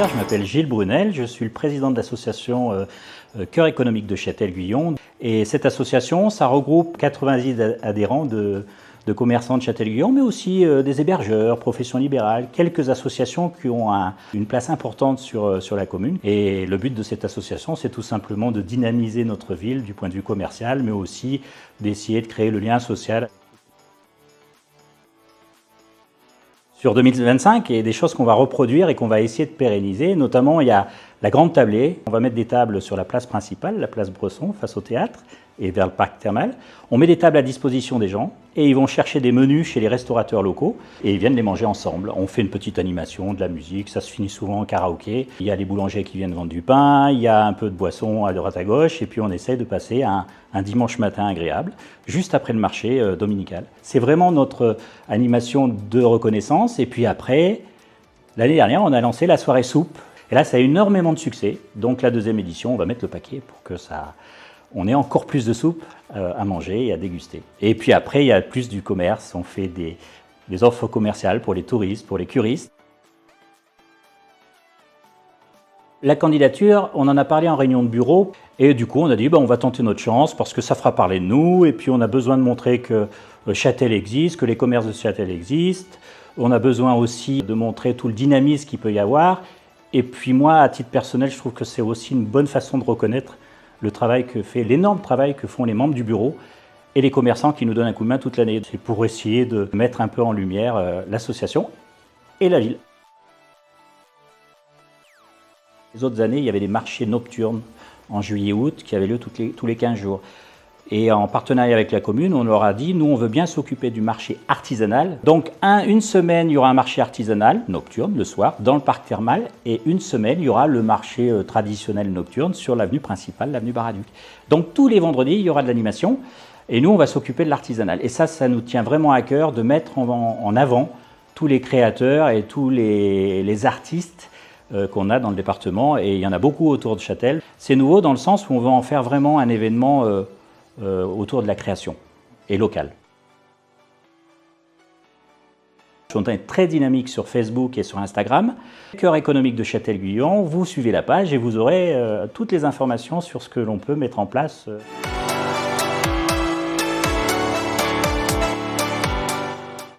Je m'appelle Gilles Brunel, je suis le président de l'association Cœur économique de Châtel-Guyon. Et cette association, ça regroupe 90 adhérents de commerçants de Châtel-Guyon, mais aussi des hébergeurs, professions libérales, quelques associations qui ont une place importante sur la commune. Et le but de cette association, c'est tout simplement de dynamiser notre ville du point de vue commercial, mais aussi d'essayer de créer le lien social. Sur 2025, il y a des choses qu'on va reproduire et qu'on va essayer de pérenniser. Notamment, il y a la grande tablée. On va mettre des tables sur la place principale, la place Bresson, face au théâtre et vers le parc thermal. On met des tables à disposition des gens et ils vont chercher des menus chez les restaurateurs locaux et ils viennent les manger ensemble. On fait une petite animation, de la musique, ça se finit souvent en karaoké. Il y a les boulangers qui viennent vendre du pain, il y a un peu de boisson à droite à gauche et puis on essaie de passer un dimanche matin agréable, juste après le marché dominical. C'est vraiment notre animation de reconnaissance. Et puis après, l'année dernière, on a lancé la soirée soupe. Et là, ça a énormément de succès. Donc la deuxième édition, on va mettre le paquet pour que on ait encore plus de soupe à manger et à déguster. Et puis après, il y a plus du commerce. On fait des offres commerciales pour les touristes, pour les curistes. La candidature, on en a parlé en réunion de bureau et du coup on a dit on va tenter notre chance parce que ça fera parler de nous et puis on a besoin de montrer que Châtel existe, que les commerces de Châtel existent. On a besoin aussi de montrer tout le dynamisme qu'il peut y avoir. Et puis moi, à titre personnel, je trouve que c'est aussi une bonne façon de reconnaître le travail l'énorme travail que font les membres du bureau et les commerçants qui nous donnent un coup de main toute l'année. C'est pour essayer de mettre un peu en lumière l'association et la ville. Les autres années, il y avait des marchés nocturnes en juillet-août qui avaient lieu tous les 15 jours. Et en partenariat avec la commune, on leur a dit, nous on veut bien s'occuper du marché artisanal. Donc une semaine, il y aura un marché artisanal nocturne le soir dans le parc thermal et une semaine, il y aura le marché traditionnel nocturne sur l'avenue principale, l'avenue Baraduc. Donc tous les vendredis, il y aura de l'animation et nous on va s'occuper de l'artisanal. Et ça nous tient vraiment à cœur de mettre en avant tous les créateurs et tous les artistes qu'on a dans le département et il y en a beaucoup autour de Châtel. C'est nouveau dans le sens où on veut en faire vraiment un événement autour de la création et locale. On est très dynamique sur Facebook et sur Instagram. Cœur économique de Châtel-Guyon, vous suivez la page et vous aurez toutes les informations sur ce que l'on peut mettre en place.